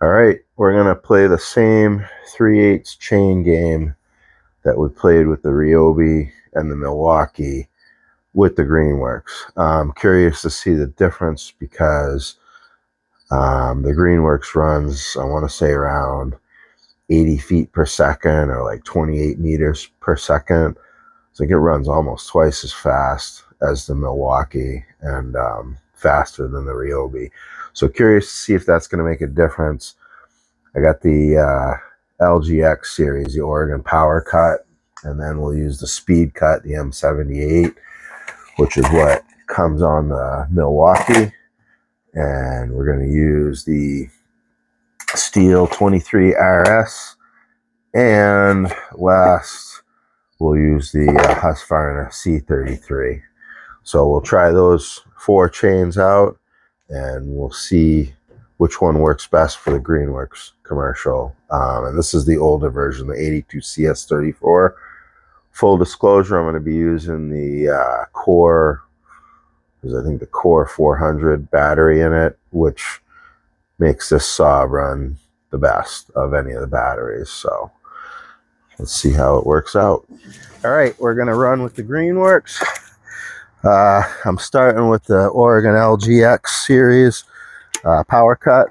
All right, we're gonna play the same 3/8 chain game that we played with the Ryobi and the Milwaukee with the Greenworks. I'm curious to see the difference because the Greenworks runs, I want to say, around 80 feet per second or like 28 meters per second. So it runs almost twice as fast as the Milwaukee and faster than the Ryobi. So curious to see if that's going to make a difference. I got the LGX series, the Oregon Power Cut, and then we'll use the Speed Cut, the M78, which is what comes on the Milwaukee. And we're going to use the Stihl 23 RS. And last, we'll use the Husqvarna C33. So we'll try those 4 chains out, and we'll see which one works best for the Greenworks Commercial. And this is the older version, the 82 CS34. Full disclosure, I'm going to be using the Core, because I think the Core 400 battery in it, which makes this saw run the best of any of the batteries. So let's see how it works out. All right, we're going to run with the Greenworks. I'm starting with the Oregon LGX series Power Cut.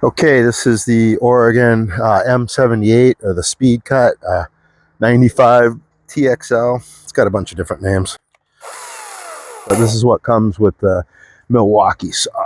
Okay, this is the Oregon M78, or the Speed Cut 95 TXL. It's got a bunch of different names, but this is what comes with the Milwaukee saw.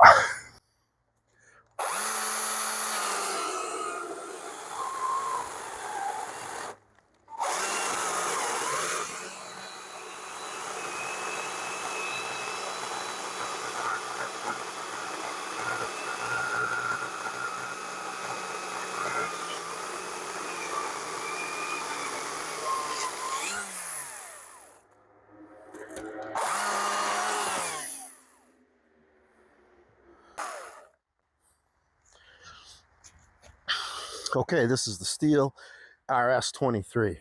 Okay, this is the Stihl RS23.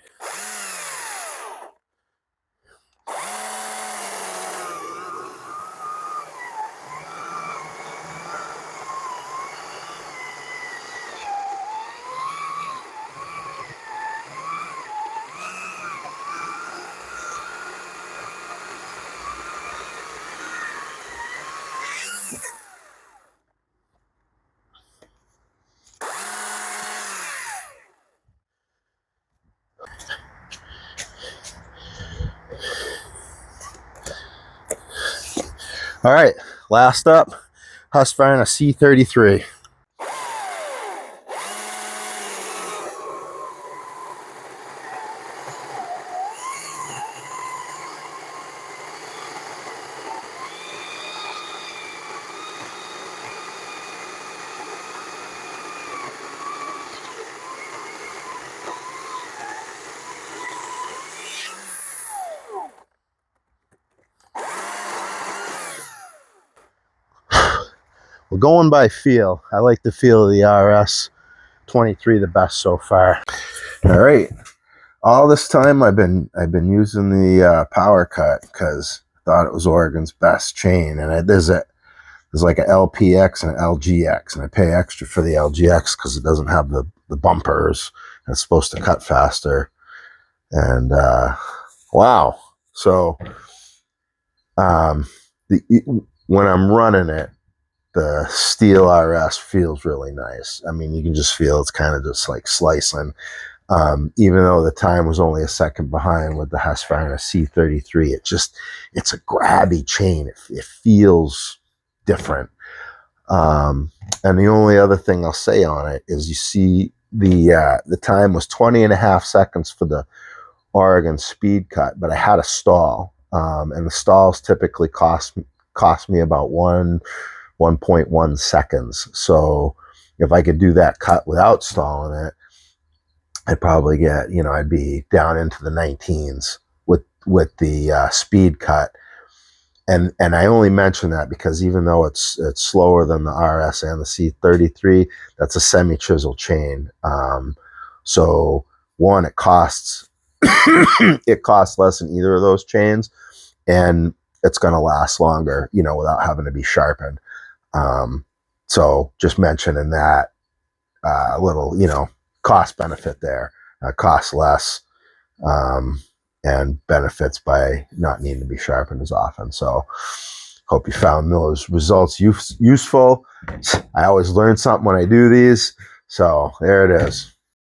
All right, last up, Husqvarna C33. We're going by feel. I like the feel of the RS23 the best so far. All right, all this time I've been using the Power Cut because thought it was Oregon's best chain. And there's like a LPX and an LGX, and I pay extra for the LGX because it doesn't have the bumpers, and it's supposed to cut faster. And wow. So when I'm running it, the Stihl RS feels really nice. I mean, you can just feel it's kind of just like slicing. Even though the time was only a second behind with the Husqvarna C33, it's a grabby chain. It feels different. And the only other thing I'll say on it is, you see the time was 20.5 seconds for the Oregon speed cut, but I had a stall, and the stalls typically cost me about 1.1 seconds. So if I could do that cut without stalling it, I'd probably get, I'd be down into the 19s with the speed cut. And I only mention that because even though it's slower than the RS and the C33, that's a semi-chisel chain. So one, it costs less than either of those chains, and it's going to last longer, without having to be sharpened. So just mentioning that little, cost benefit there. Costs less, and benefits by not needing to be sharpened as often. So hope you found those results useful. I always learn something when I do these. So there it is.